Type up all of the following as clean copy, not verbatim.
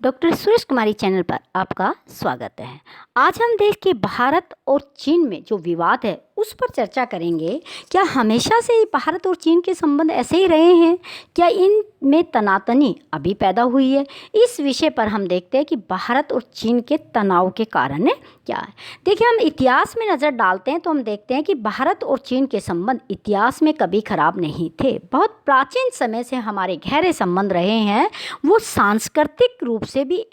Doctor Suresh कुमारी channel पर आपका स्वागत है। आज हम देश के भारत और चीन में जो विवाद है उस पर चर्चा करेंगे। क्या हमेशा से ही भारत और चीन के संबंध ऐसे ही रहे हैं? क्या इनमें तनातनी अभी पैदा हुई है? इस विषय पर हम देखते हैं कि भारत और चीन के तनाव के कारण क्या है। देखिए, हम इतिहास में नज़र डालते हैं तो हम देखते हैं कि भारत और चीन के संबंध इतिहास में कभी खराब नहीं थे। बहुत प्राचीन समय से हमारे गहरे संबंध रहे हैं। वो सांस्कृतिक रूप से भी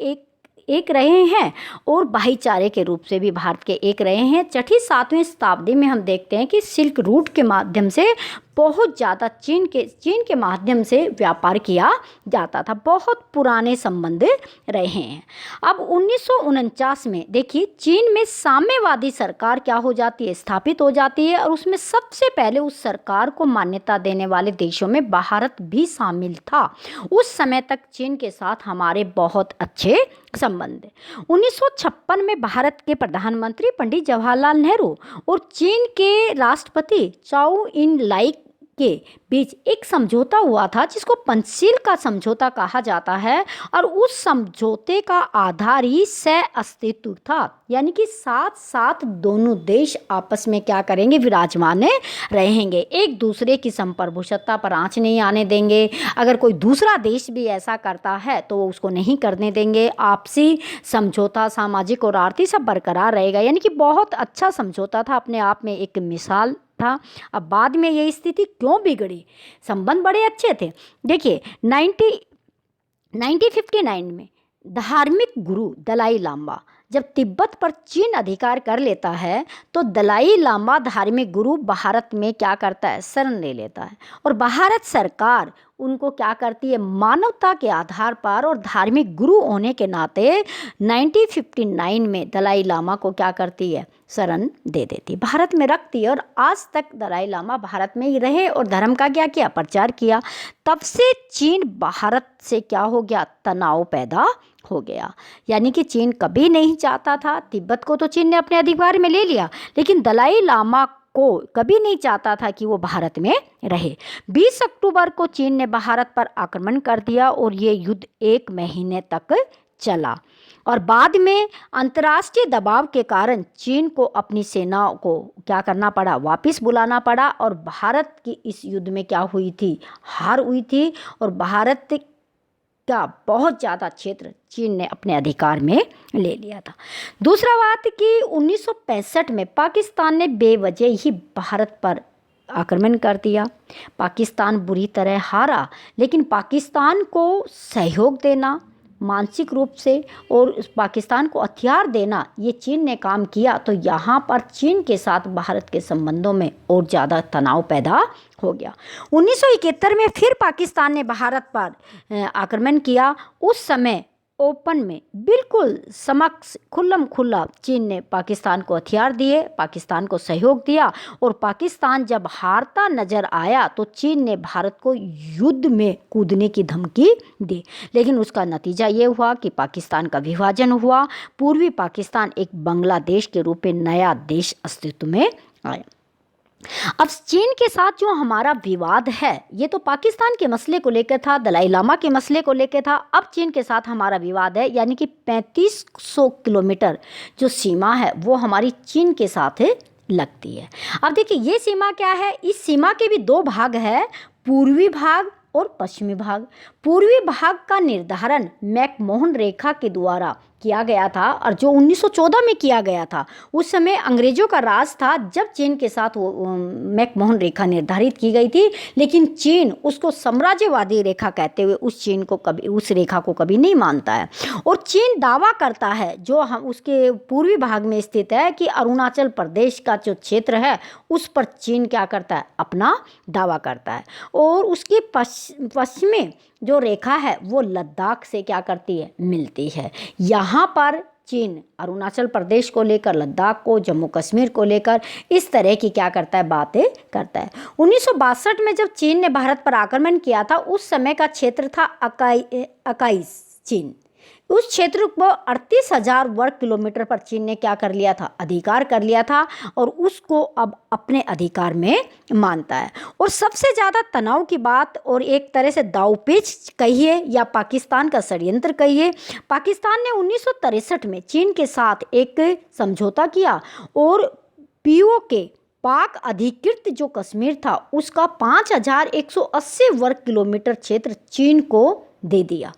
एक रहे हैं और भाईचारे के रूप से भी भारत के एक रहे हैं। छठी सातवीं शताब्दी में हम देखते हैं कि सिल्क रूट के माध्यम से बहुत ज़्यादा चीन के माध्यम से व्यापार किया जाता था। बहुत पुराने संबंध रहे हैं। अब 1949 में देखिए, चीन में साम्यवादी सरकार क्या हो जाती है, स्थापित हो जाती है और उसमें सबसे पहले उस सरकार को मान्यता देने वाले देशों में भारत भी शामिल था। उस समय तक चीन के साथ हमारे बहुत अच्छे संबंध। 1956 में भारत के प्रधानमंत्री पंडित जवाहरलाल नेहरू और चीन के राष्ट्रपति चाउ इन लाई के बीच एक समझौता हुआ था जिसको पंचशील का समझौता कहा जाता है। और उस समझौते का आधार ही सह अस्तित्व था, यानी कि साथ साथ दोनों देश आपस में क्या करेंगे, विराजमान रहेंगे, एक दूसरे की संप्रभुता पर आंच नहीं आने देंगे। अगर कोई दूसरा देश भी ऐसा करता है तो वो उसको नहीं करने देंगे। आपसी समझौता सामाजिक और आर्थिक सब बरकरार रहेगा, यानी कि बहुत अच्छा समझौता था, अपने आप में एक मिसाल था। अब बाद में ये स्थिति क्यों बिगड़ी? संबंध बड़े अच्छे थे। देखिए, 1959 में धार्मिक गुरु दलाई लामा जब तिब्बत पर चीन अधिकार कर लेता है तो दलाई लामा धार्मिक गुरु भारत में क्या करता है, शरण ले लेता है। और भारत सरकार उनको क्या करती है, मानवता के आधार पर और धार्मिक गुरु होने के नाते 1959 में दलाई लामा को क्या करती है, शरण दे देती, भारत में रखती है। और आज तक दलाई लामा भारत में ही रहे और धर्म का क्या किया, प्रचार किया। तब से चीन भारत से क्या हो गया, तनाव पैदा हो गया। यानी कि चीन कभी नहीं चाहता था, तिब्बत को तो चीन ने अपने अधिकार में ले लिया, लेकिन दलाई लामा को कभी नहीं चाहता था कि वो भारत में रहे। 20 अक्टूबर को चीन ने भारत पर आक्रमण कर दिया और ये युद्ध 1 महीने तक चला। और बाद में अंतर्राष्ट्रीय दबाव के कारण चीन को अपनी सेनाओं को क्या करना पड़ा, वापस बुलाना पड़ा। और भारत की इस युद्ध में क्या हुई थी, हार हुई थी। और भारत का बहुत ज़्यादा क्षेत्र चीन ने अपने अधिकार में ले लिया था। दूसरा बात कि 1965 में पाकिस्तान ने बेवजह ही भारत पर आक्रमण कर दिया। पाकिस्तान बुरी तरह हारा, लेकिन पाकिस्तान को सहयोग देना मानसिक रूप से और पाकिस्तान को हथियार देना, ये चीन ने काम किया। तो यहाँ पर चीन के साथ भारत के संबंधों में और ज़्यादा तनाव पैदा हो गया। 1971 में फिर पाकिस्तान ने भारत पर आक्रमण किया। उस समय ओपन में बिल्कुल समक्ष खुल्लम खुल्ला चीन ने पाकिस्तान को हथियार दिए, पाकिस्तान को सहयोग दिया। और पाकिस्तान जब हारता नजर आया तो चीन ने भारत को युद्ध में कूदने की धमकी दी। लेकिन उसका नतीजा ये हुआ कि पाकिस्तान का विभाजन हुआ। पूर्वी पाकिस्तान एक बांग्लादेश के रूप में नया देश अस्तित्व में आया। अब चीन के साथ जो हमारा विवाद है, ये तो पाकिस्तान के मसले को लेकर था, दलाई लामा के मसले को लेकर था। अब चीन के साथ हमारा विवाद है, यानी कि 3500 किलोमीटर जो सीमा है वो हमारी चीन के साथ लगती है। अब देखिए, ये सीमा क्या है, इस सीमा के भी 2 भाग है, पूर्वी भाग और पश्चिमी भाग। पूर्वी भाग का निर्धारण मैकमोहन रेखा के द्वारा किया गया था, और जो 1914 में किया गया था, उस समय अंग्रेजों का राज था जब चीन के साथ वो मैकमोहन रेखा निर्धारित की गई थी। लेकिन चीन उसको साम्राज्यवादी रेखा कहते हुए उस रेखा को कभी नहीं मानता है। और चीन दावा करता है, जो हम उसके पूर्वी भाग में स्थित है, कि अरुणाचल प्रदेश का जो क्षेत्र है उस पर चीन क्या करता है, अपना दावा करता है। और उसकी पश्चिमी जो रेखा है वो लद्दाख से क्या करती है, मिलती है। यहाँ पर चीन अरुणाचल प्रदेश को लेकर, लद्दाख को, जम्मू कश्मीर को लेकर इस तरह की क्या करता है, बातें करता है। 1962 में जब चीन ने भारत पर आक्रमण किया था, उस समय का क्षेत्र था अकाई चीन। उस क्षेत्र को 38,000 वर्ग किलोमीटर पर चीन ने क्या कर लिया था, अधिकार कर लिया था और उसको अब अपने अधिकार में मानता है। और सबसे ज़्यादा तनाव की बात और एक तरह से दांवपेच कहिए या पाकिस्तान का षड्यंत्र कहिए, पाकिस्तान ने 1963 में चीन के साथ एक समझौता किया और पीओके पाक अधिकृत जो कश्मीर था उसका 5,180 वर्ग किलोमीटर क्षेत्र चीन को दे दिया,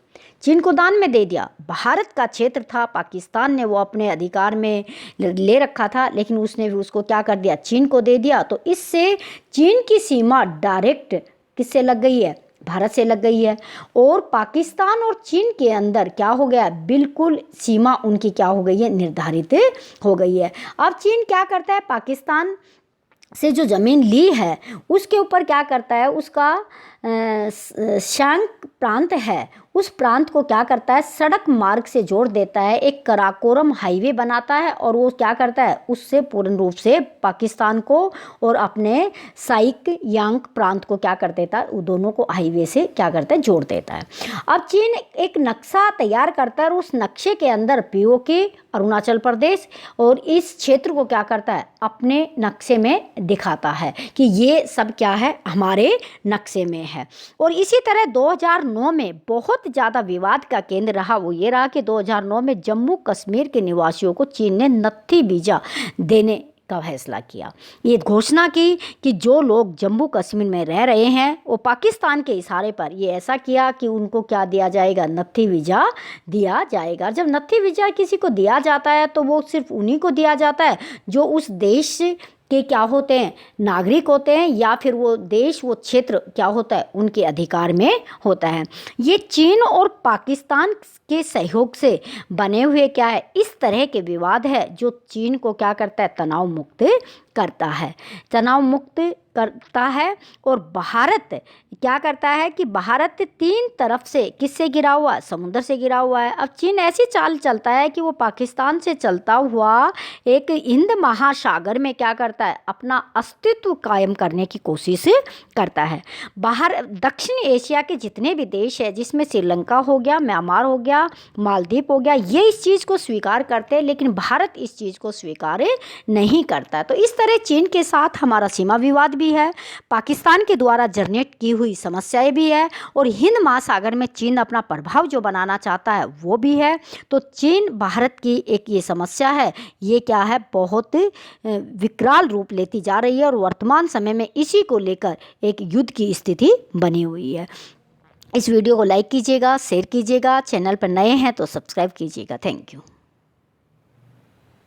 चीन को दान में दे दिया। भारत का क्षेत्र था, पाकिस्तान ने वो अपने अधिकार में ले रखा था, लेकिन उसने भी उसको क्या कर दिया, चीन को दे दिया। तो इससे चीन की सीमा डायरेक्ट किससे लग गई है, भारत से लग गई है। और पाकिस्तान और चीन के अंदर क्या हो गया, बिल्कुल सीमा उनकी क्या हो गई है, निर्धारित हो गई है। अब चीन क्या करता है, पाकिस्तान से जो ज़मीन ली है उसके ऊपर क्या करता है, उसका शंक प्रांत है, उस प्रांत को क्या करता है, सड़क मार्ग से जोड़ देता है, एक कराकोरम हाईवे बनाता है और वो क्या करता है, उससे पूर्ण रूप से पाकिस्तान को और अपने साइक यांग प्रांत को क्या कर देता है, वो दोनों को हाईवे से क्या करता है, जोड़ देता है। अब चीन एक नक्शा तैयार करता है और उस नक्शे के अंदर पीओके, अरुणाचल प्रदेश और इस क्षेत्र को क्या करता है, अपने नक्शे में दिखाता है कि ये सब क्या है, हमारे नक्शे में है। और इसी तरह 2009 में बहुत ज़्यादा विवाद का केंद्र रहा, वो ये रहा कि 2009 में जम्मू कश्मीर के निवासियों को चीन ने नत्थी वीज़ा देने का फैसला किया। ये घोषणा की कि जो लोग जम्मू कश्मीर में रह रहे हैं वो पाकिस्तान के इशारे पर ये ऐसा किया कि उनको क्या दिया जाएगा, नत्थी वीज़ा दिया जाएगा। जब नत्थी वीज़ा किसी को दिया जाता है तो वो सिर्फ उन्हीं को दिया जाता है जो उस देश के क्या होते हैं, नागरिक होते हैं, या फिर वो देश, वो क्षेत्र क्या होता है, उनके अधिकार में होता है। ये चीन और पाकिस्तान के सहयोग से बने हुए क्या है, इस तरह के विवाद है जो चीन को क्या करता है, तनाव मुक्त करता है, तनाव मुक्त करता है। और भारत क्या करता है कि भारत 3 तरफ से किससे घिरा हुआ है, समुद्र से घिरा हुआ है। अब चीन ऐसी चाल चलता है कि वो पाकिस्तान से चलता हुआ एक हिंद महासागर में क्या करता है, अपना अस्तित्व कायम करने की कोशिश करता है। बाहर दक्षिण एशिया के जितने भी देश है, जिसमें श्रीलंका हो गया, म्यांमार हो गया, मालदीव हो गया, ये इस चीज़ को स्वीकार करते हैं, लेकिन भारत इस चीज़ को स्वीकार नहीं करता। तो इस तरह चीन के साथ हमारा सीमा विवाद भी है, पाकिस्तान के द्वारा जनरेट की हुई समस्याएं भी है, और हिंद महासागर में चीन अपना प्रभाव जो बनाना चाहता है वो भी है। तो चीन भारत की एक ये समस्या है, ये क्या है, बहुत विकराल रूप लेती जा रही है और वर्तमान समय में इसी को लेकर एक युद्ध की स्थिति बनी हुई है। इस वीडियो को लाइक कीजिएगा, शेयर कीजिएगा, चैनल पर नए हैं तो सब्सक्राइब कीजिएगा। Thank you.